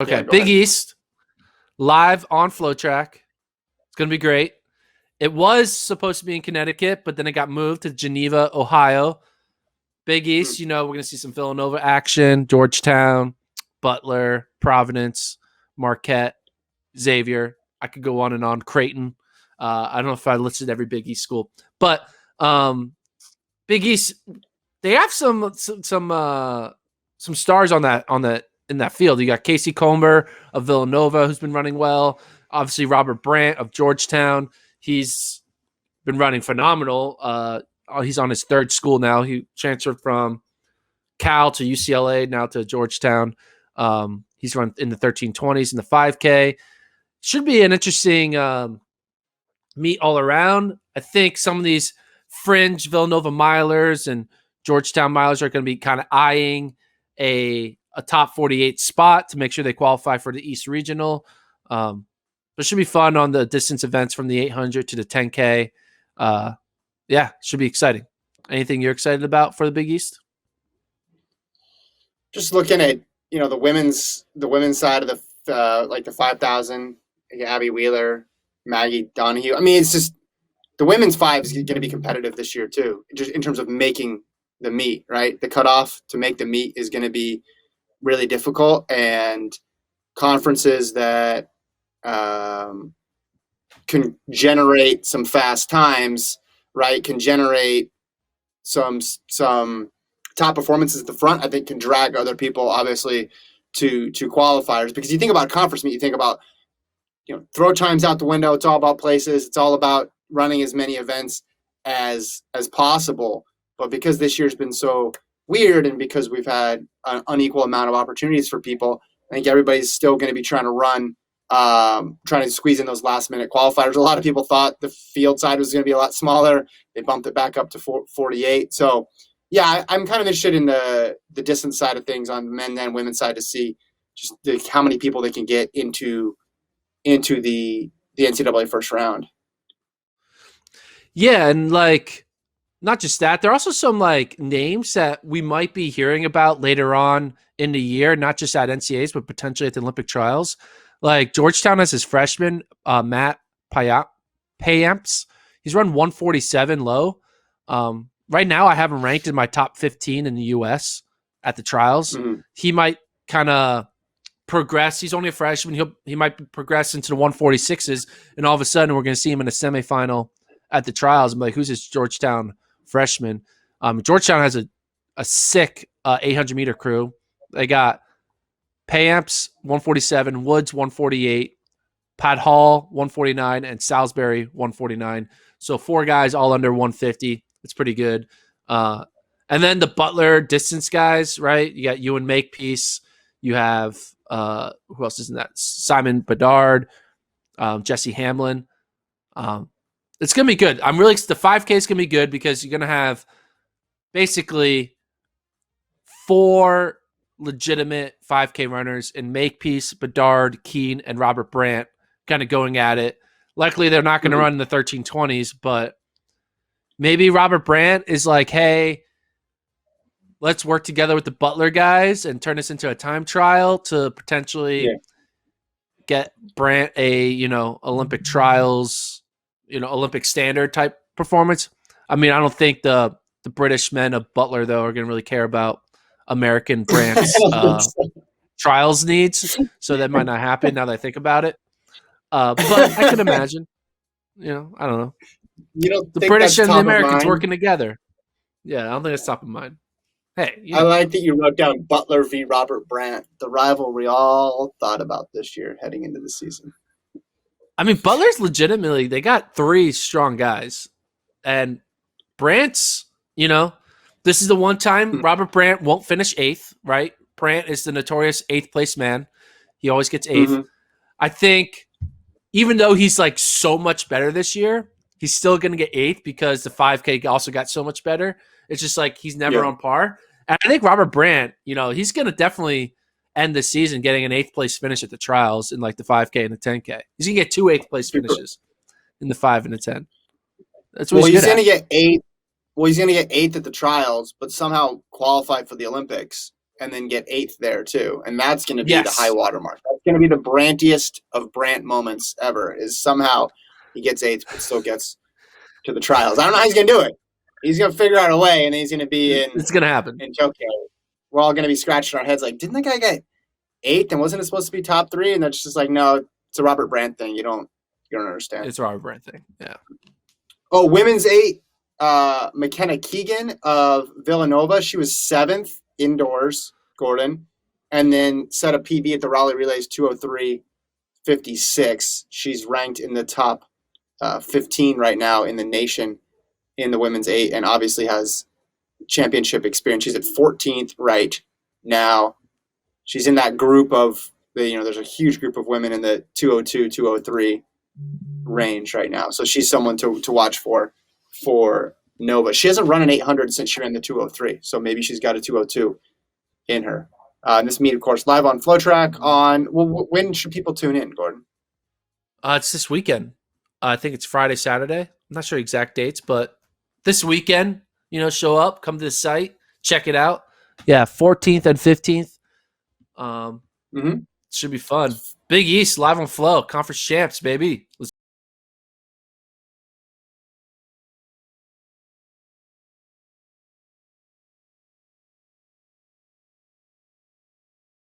Okay, Yeah, go Big ahead. East live on FloTrack. It's gonna be great. It was supposed to be in Connecticut, but then it got moved to Geneva, Ohio. Big Hmm. East, we're gonna see some Villanova action, Georgetown, Butler, Providence, Marquette, Xavier. I could go on and on. Creighton. I don't know if I listed every Big East school, but Big East, they have some stars on that in that field. You got Casey Comer of Villanova, who's been running well. Obviously, Robert Brandt of Georgetown. He's been running phenomenal. He's on his third school now. He transferred from Cal to UCLA, now to Georgetown. He's run in the 1320s in the 5K. Should be an interesting meet all around. I think some of these fringe Villanova milers and Georgetown milers are going to be kind of eyeing a top 48 spot to make sure they qualify for the East Regional. But it should be fun on the distance events from the 800 to the 10K. Yeah, should be exciting. Anything you're excited about for the Big East? Just looking at the women's side of the like the 5,000, Abby Wheeler, Maggie Donahue. I mean, it's just the women's five is going to be competitive this year too, just in terms of making the meet. Right, the cutoff to make the meet is going to be really difficult, and conferences that um, can generate some fast times, right, can generate some top performances at the front. I think can drag other people obviously to qualifiers, because you think about conference meet, you think about throw times out the window. It's all about places. It's all about running as many events as possible. But because this year's been so weird, and because we've had an unequal amount of opportunities for people, I think everybody's still going to be trying to run, trying to squeeze in those last minute qualifiers. A lot of people thought the field side was going to be a lot smaller. They bumped it back up to 48. So yeah, I'm kind of interested in the distance side of things on the men and women's side to see just how many people they can get into the NCAA first round. Yeah, and like not just that, there are also some like names that we might be hearing about later on in the year, not just at NCAAs, but potentially at the Olympic trials. Like Georgetown has his freshman, Matt Payamps. He's run 147 low. Right now, I have him ranked in my top 15 in the US at the trials. Mm-hmm. He might kind of progress. He's only a freshman. He might progress into the 146s, and all of a sudden, we're going to see him in a semifinal at the trials. I'm like, who's this Georgetown freshman? Georgetown has a sick 800-meter crew. They got Payamps 147, Woods 148, Pat Hall 149, and Salisbury 149. So four guys all under 150. It's pretty good. And then the Butler distance guys, right? You got Ewan Makepeace. You have who else is in that? Simon Bedard, Jesse Hamlin. It's gonna be good. I'm really the 5K is gonna be good because you're gonna have basically four legitimate 5K runners in Makepeace, Bedard, Keene, and Robert Brandt kind of going at it. Likely they're not going to run in the 1320s, but maybe Robert Brandt is like, hey, let's work together with the Butler guys and turn this into a time trial to potentially get Brandt a, Olympic trials, Olympic standard type performance. I mean, I don't think the British men of Butler, though, are going to really care about American Brandt's trials needs. So that might not happen now that I think about it. But I could imagine, I don't know. You don't The think British that's and the top of Americans mind? working together. Yeah, I don't think that's top of mind. Hey, I like that you wrote down Butler v. Robert Brandt, the rival we all thought about this year heading into the season. I mean, Butler's legitimately, they got three strong guys. And Brandt's, this is the one time Robert Brandt won't finish eighth, right? Brandt is the notorious eighth place man. He always gets 8th. Mm-hmm. I think even though he's like so much better this year, he's still going to get eighth because the 5K also got so much better. It's just like he's never on par. And I think Robert Brandt, he's going to definitely end the season getting an eighth place finish at the trials in like the 5K and the 10K. He's going to get two eighth place finishes in the 5 and the 10. That's what he's going to get 8. Well, he's going to get 8th at the trials, but somehow qualified for the Olympics. and then get eighth there too. And that's going to be the high Yes, watermark. That's going to be the Brantiest of Brant moments ever. Is somehow he gets eighth but still gets to the trials. I don't know how he's going to do it. He's going to figure out a way, and he's going to be it's gonna happen. in Tokyo. We're all going to be scratching our heads like, didn't the guy get eighth and wasn't it supposed to be top three? And that's just like, no, it's a Robert Brandt thing. You don't understand. It's a Robert Brant thing. Yeah. Oh, women's eight. McKenna Keegan of Villanova. She was seventh indoors, Gordon, and then set a PB at the Raleigh Relays 2:03.56. She's ranked in the top 15 right now in the nation in the women's eight, and obviously has championship experience. She's at 14th right now. She's in that group of there's a huge group of women in the 202, 203 range right now. So she's someone to watch for Nova. She hasn't run an 800 since she ran the 203, so maybe she's got a 202 in her. This meet, of course, live on FloTrack on. When should people tune in, Gordon? It's this weekend. I think it's Friday, Saturday. I'm not sure exact dates, but this weekend, show up, come to the site, check it out. Yeah, 14th and 15th. Should be fun. Big East live on Flow, conference champs, baby. Let's